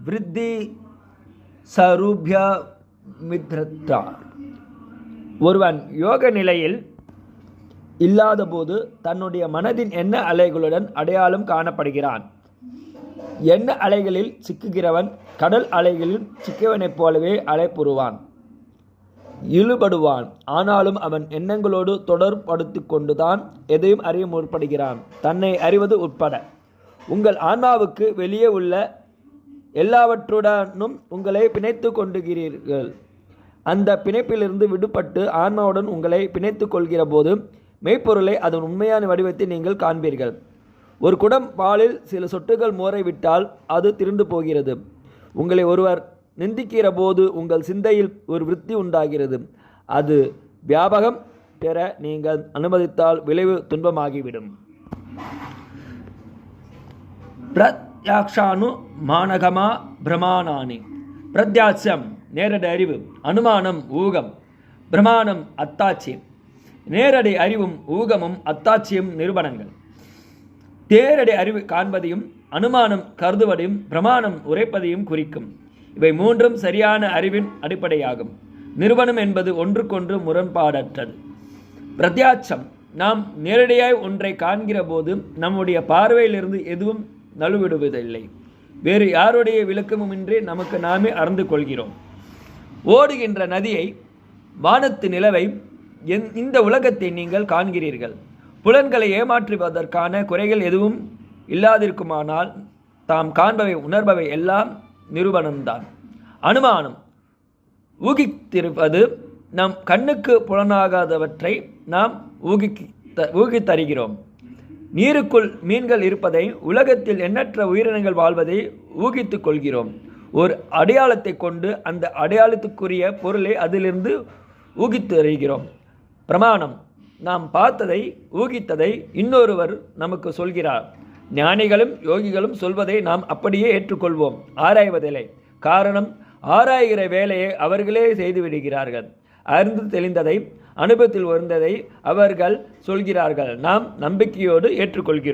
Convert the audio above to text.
விருத்தி சரூபியா மித்ரா. ஒருவன் யோக நிலையில் இல்லாதபோது தன்னுடைய மனதின் எண்ண அலைகளுடன் அடையாளம் காணப்படுகிறான். எண்ண அலைகளில் சிக்குகிறவன் கடல் அலைகளில் சிக்கியவனைப் போலவே அலைப்புறுவான், இழுபடுவான். ஆனாலும் அவன் எண்ணங்களோடு தொடர்படுத்தி கொண்டுதான் எதையும் அறிய முற்படுகிறான், தன்னை அறிவது உட்பட. உங்கள் ஆன்மாவுக்கு வெளியே உள்ள எல்லாவற்றுடனும் உங்களை பிணைத்து கொண்டுகிறீர்கள். அந்த பிணைப்பிலிருந்து விடுபட்டு ஆன்மாவுடன் உங்களை பிணைத்து கொள்கிற போது மெய்ப்பொருளை அதன் உண்மையான வடிவத்தை நீங்கள் காண்பீர்கள். ஒரு குடம் பாலில் சில சொட்டுகள் மோரை விட்டால் அது திரண்டு போகிறது. உங்களை ஒருவர் நிந்திக்கிற போது உங்கள் சிந்தையில் ஒரு விருத்தி உண்டாகிறது. அது வியாபகம் பெற நீங்கள் அனுமதித்தால் விளைவு துன்பமாகிவிடும். பிரத்யாக்ஷானு மானகமா பிரமாணானி. பிரத்யாட்சம் நேரடி அறிவு, அனுமானம் ஊகம், பிரமாணம் அத்தாட்சியம். நேரடி அறிவும் ஊகமும் அத்தாட்சியும் நிரூபணங்கள். தேரடி அறிவு காண்பதையும் அனுமானம் கருதுவதையும் பிரமாணம் உரைப்பதையும் குறிக்கும். இவை மூன்றும் சரியான அறிவின் அடிப்படையாகும். நிரூபணம் என்பது ஒன்றுக்கொன்று முரண்பாடற்றது. பிரத்யாட்சம் நாம் நேரடியாய் ஒன்றை காண்கிற போது நம்முடைய பார்வையிலிருந்து எதுவும் நழுவிடுவதில்லை. வேறு யாருடைய விளக்கமுமின்றி நமக்கு நாமே அறிந்து கொள்கிறோம். ஓடுகின்ற நதியை, வானத்து நிலவை, இந்த உலகத்தை நீங்கள் காண்கிறீர்கள். புலன்களை ஏமாற்றுவதற்கான குறைகள் எதுவும் இல்லாதிருக்குமானால் தாம் காண்பவை உணர்பவை எல்லாம் நிரூபணம்தான். அனுமானம் ஊகித்திருப்பது நம் கண்ணுக்கு புலனாகாதவற்றை நாம் ஊகித்தருகிறோம். நீருக்குள் மீன்கள் இருப்பதை, உலகத்தில் எண்ணற்ற உயிரினங்கள் வாழ்வதை ஊகித்துக் கொள்கிறோம். ஒரு அடையாளத்தை கொண்டு அந்த அடையாளத்துக்குரிய பொருளை அதிலிருந்து ஊகித்தருகிறோம். பிரமாணம் நாம் பார்த்ததை, ஊகித்ததை இன்னொருவர் நமக்கு சொல்கிறார். ஞானிகளும் யோகிகளும் சொல்வதை நாம் அப்படியே ஏற்றுக்கொள்வோம், ஆராய்வதில்லை. காரணம், ஆராய்கிற வேலையை அவர்களே செய்துவிடுகிறார்கள். அறிந்து தெளிந்ததை, அனுபவத்தில் வருந்ததை அவர்கள் சொல்கிறார்கள். நாம் நம்பிக்கையோடு ஏற்றுக்கொள்கிறோம்.